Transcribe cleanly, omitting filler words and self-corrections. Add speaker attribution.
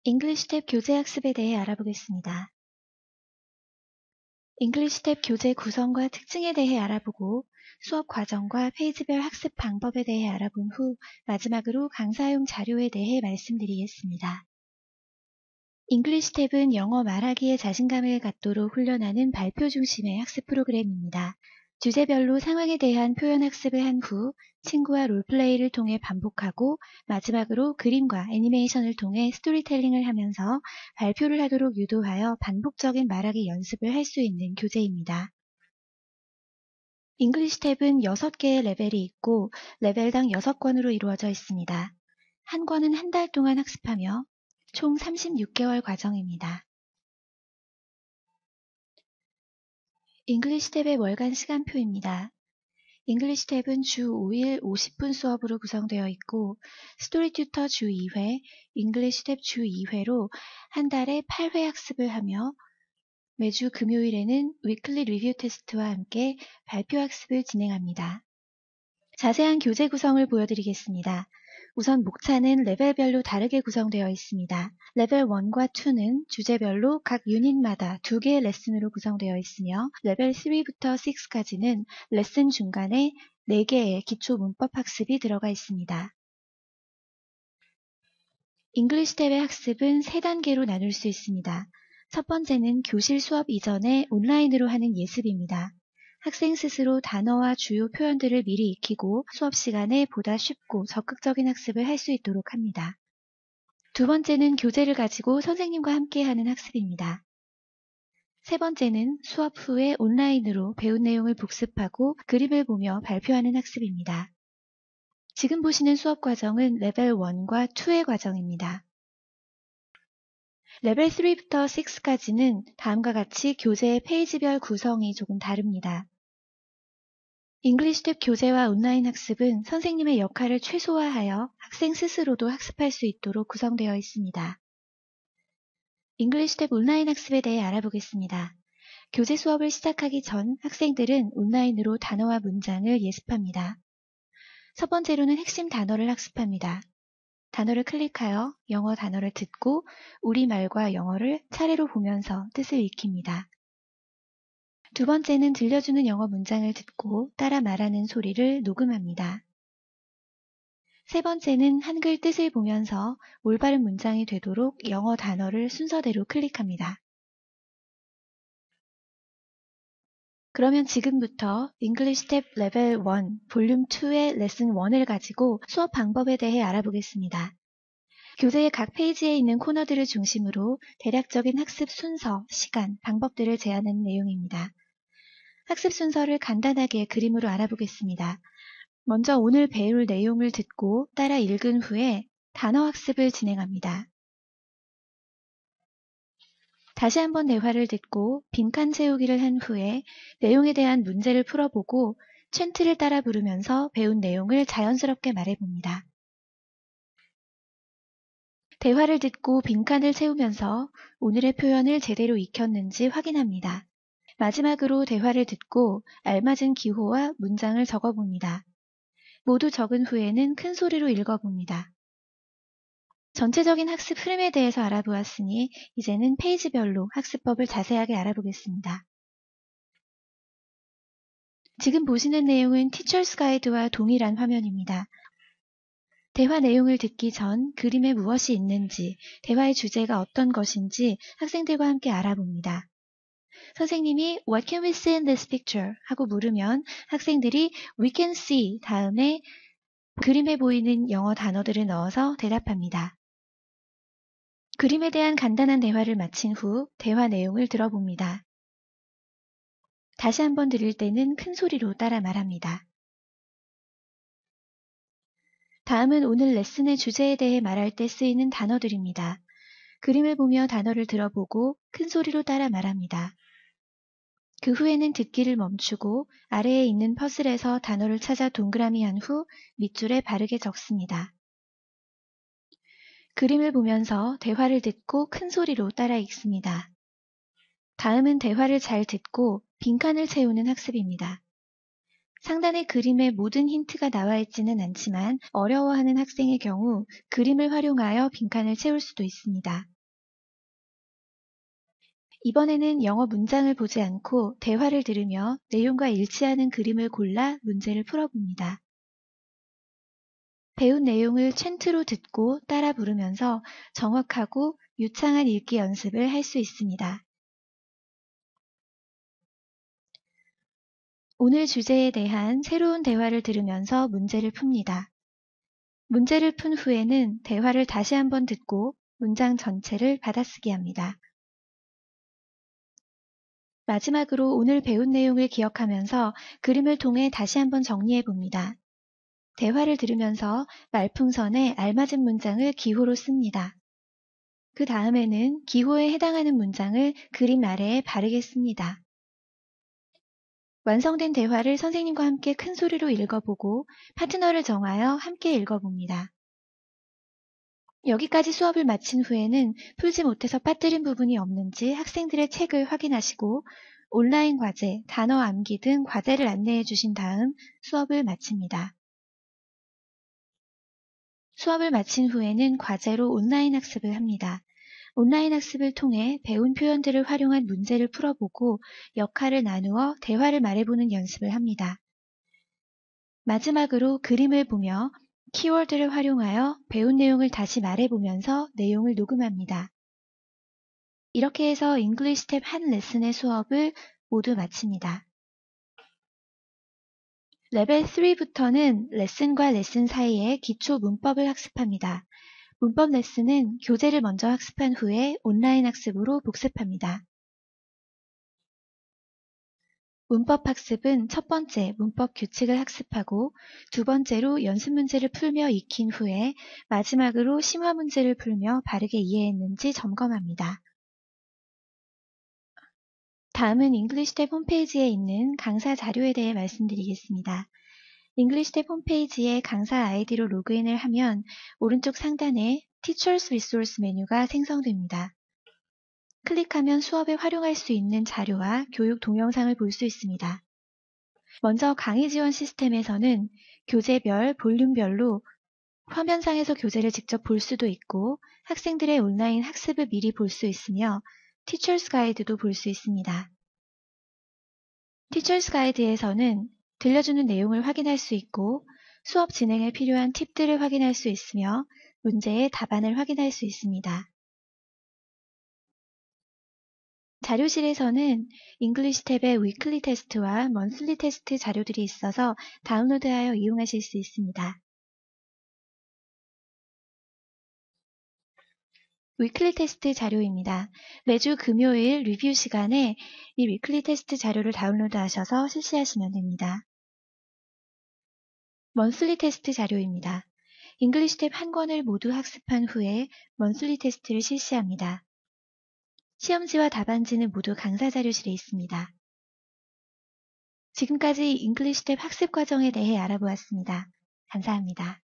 Speaker 1: 잉글리시 탭 교재 학습에 대해 알아보겠습니다. 잉글리시 탭 교재 구성과 특징에 대해 알아보고 수업 과정과 페이지별 학습 방법에 대해 알아본 후 마지막으로 강사용 자료에 대해 말씀드리겠습니다. 잉글리시 탭은 영어 말하기에 자신감을 갖도록 훈련하는 발표 중심의 학습 프로그램입니다. 주제별로 상황에 대한 표현 학습을 한 후 친구와 롤플레이를 통해 반복하고 마지막으로 그림과 애니메이션을 통해 스토리텔링을 하면서 발표를 하도록 유도하여 반복적인 말하기 연습을 할 수 있는 교재입니다. 잉글리시 탭은 6개의 레벨이 있고 레벨당 6권으로 이루어져 있습니다. 한 권은 한 달 동안 학습하며 총 36개월 과정입니다. 잉글리시 탭의 월간 시간표입니다. 잉글리시 탭은 주 5일 50분 수업으로 구성되어 있고 스토리 튜터 주 2회, 잉글리시 탭 주 2회로 한 달에 8회 학습을 하며 매주 금요일에는 위클리 리뷰 테스트와 함께 발표 학습을 진행합니다. 자세한 교재 구성을 보여드리겠습니다. 우선 목차는 레벨별로 다르게 구성되어 있습니다. 레벨 1과 2는 주제별로 각 유닛마다 2개의 레슨으로 구성되어 있으며 레벨 3부터 6까지는 레슨 중간에 4개의 기초 문법 학습이 들어가 있습니다. 잉글리시 탭의 학습은 3단계로 나눌 수 있습니다. 첫 번째는 교실 수업 이전에 온라인으로 하는 예습입니다. 학생 스스로 단어와 주요 표현들을 미리 익히고 수업 시간에 보다 쉽고 적극적인 학습을 할 수 있도록 합니다. 두 번째는 교재를 가지고 선생님과 함께 하는 학습입니다. 세 번째는 수업 후에 온라인으로 배운 내용을 복습하고 그림을 보며 발표하는 학습입니다. 지금 보시는 수업 과정은 레벨 1과 2의 과정입니다. 레벨 3부터 6까지는 다음과 같이 교재의 페이지별 구성이 조금 다릅니다. 잉글리시 탭 교재와 온라인 학습은 선생님의 역할을 최소화하여 학생 스스로도 학습할 수 있도록 구성되어 있습니다. 잉글리시 탭 온라인 학습에 대해 알아보겠습니다. 교재 수업을 시작하기 전 학생들은 온라인으로 단어와 문장을 예습합니다. 첫 번째로는 핵심 단어를 학습합니다. 단어를 클릭하여 영어 단어를 듣고 우리말과 영어를 차례로 보면서 뜻을 익힙니다. 두 번째는 들려주는 영어 문장을 듣고 따라 말하는 소리를 녹음합니다. 세 번째는 한글 뜻을 보면서 올바른 문장이 되도록 영어 단어를 순서대로 클릭합니다. 그러면 지금부터 잉글리시 탭 레벨 1, 볼륨 2의 레슨 1을 가지고 수업 방법에 대해 알아보겠습니다. 교재의 각 페이지에 있는 코너들을 중심으로 대략적인 학습 순서, 시간, 방법들을 제안하는 내용입니다. 학습 순서를 간단하게 그림으로 알아보겠습니다. 먼저 오늘 배울 내용을 듣고 따라 읽은 후에 단어 학습을 진행합니다. 다시 한번 대화를 듣고 빈칸 채우기를 한 후에 내용에 대한 문제를 풀어보고 챈트를 따라 부르면서 배운 내용을 자연스럽게 말해봅니다. 대화를 듣고 빈칸을 채우면서 오늘의 표현을 제대로 익혔는지 확인합니다. 마지막으로 대화를 듣고 알맞은 기호와 문장을 적어봅니다. 모두 적은 후에는 큰 소리로 읽어봅니다. 전체적인 학습 흐름에 대해서 알아보았으니 이제는 페이지별로 학습법을 자세하게 알아보겠습니다. 지금 보시는 내용은 티처스 가이드와 동일한 화면입니다. 대화 내용을 듣기 전 그림에 무엇이 있는지, 대화의 주제가 어떤 것인지 학생들과 함께 알아봅니다. 선생님이 What can we see in this picture? 하고 물으면 학생들이 We can see 다음에 그림에 보이는 영어 단어들을 넣어서 대답합니다. 그림에 대한 간단한 대화를 마친 후 대화 내용을 들어봅니다. 다시 한번 들을 때는 큰 소리로 따라 말합니다. 다음은 오늘 레슨의 주제에 대해 말할 때 쓰이는 단어들입니다. 그림을 보며 단어를 들어보고 큰 소리로 따라 말합니다. 그 후에는 듣기를 멈추고 아래에 있는 퍼즐에서 단어를 찾아 동그라미 한 후 밑줄에 바르게 적습니다. 그림을 보면서 대화를 듣고 큰 소리로 따라 읽습니다. 다음은 대화를 잘 듣고 빈칸을 채우는 학습입니다. 상단의 그림에 모든 힌트가 나와 있지는 않지만 어려워하는 학생의 경우 그림을 활용하여 빈칸을 채울 수도 있습니다. 이번에는 영어 문장을 보지 않고 대화를 들으며 내용과 일치하는 그림을 골라 문제를 풀어봅니다. 배운 내용을 챈트로 듣고 따라 부르면서 정확하고 유창한 읽기 연습을 할 수 있습니다. 오늘 주제에 대한 새로운 대화를 들으면서 문제를 풉니다. 문제를 푼 후에는 대화를 다시 한번 듣고 문장 전체를 받아쓰기 합니다. 마지막으로 오늘 배운 내용을 기억하면서 그림을 통해 다시 한번 정리해 봅니다. 대화를 들으면서 말풍선에 알맞은 문장을 기호로 씁니다. 그 다음에는 기호에 해당하는 문장을 그림 아래에 바르게 씁니다. 완성된 대화를 선생님과 함께 큰 소리로 읽어보고 파트너를 정하여 함께 읽어봅니다. 여기까지 수업을 마친 후에는 풀지 못해서 빠뜨린 부분이 없는지 학생들의 책을 확인하시고 온라인 과제, 단어 암기 등 과제를 안내해 주신 다음 수업을 마칩니다. 수업을 마친 후에는 과제로 온라인 학습을 합니다. 온라인 학습을 통해 배운 표현들을 활용한 문제를 풀어보고 역할을 나누어 대화를 말해보는 연습을 합니다. 마지막으로 그림을 보며 키워드를 활용하여 배운 내용을 다시 말해보면서 내용을 녹음합니다. 이렇게 해서 잉글리시 탭 한 레슨의 수업을 모두 마칩니다. 레벨 3부터는 레슨과 레슨 사이에 기초 문법을 학습합니다. 문법 레슨은 교재를 먼저 학습한 후에 온라인 학습으로 복습합니다. 문법 학습은 첫 번째 문법 규칙을 학습하고 두 번째로 연습 문제를 풀며 익힌 후에 마지막으로 심화 문제를 풀며 바르게 이해했는지 점검합니다. 다음은 잉글리시 탭 홈페이지에 있는 강사 자료에 대해 말씀드리겠습니다. 잉글리시 탭 홈페이지에 강사 아이디로 로그인을 하면 오른쪽 상단에 Teachers Resource 메뉴가 생성됩니다. 클릭하면 수업에 활용할 수 있는 자료와 교육 동영상을 볼 수 있습니다. 먼저 강의 지원 시스템에서는 교재별, 볼륨별로 화면상에서 교재를 직접 볼 수도 있고 학생들의 온라인 학습을 미리 볼 수 있으며 티처스 가이드도 볼 수 있습니다. 티처스 가이드에서는 들려주는 내용을 확인할 수 있고 수업 진행에 필요한 팁들을 확인할 수 있으며 문제의 답안을 확인할 수 있습니다. 자료실에서는 잉글리시 탭의 위클리 테스트와 먼슬리 테스트 자료들이 있어서 다운로드하여 이용하실 수 있습니다. 위클리 테스트 자료입니다. 매주 금요일 리뷰 시간에 이 위클리 테스트 자료를 다운로드 하셔서 실시하시면 됩니다. 먼슬리 테스트 자료입니다. 잉글리시 탭 한 권을 모두 학습한 후에 먼슬리 테스트를 실시합니다. 시험지와 답안지는 모두 강사 자료실에 있습니다. 지금까지 잉글리시 탭 학습 과정에 대해 알아보았습니다. 감사합니다.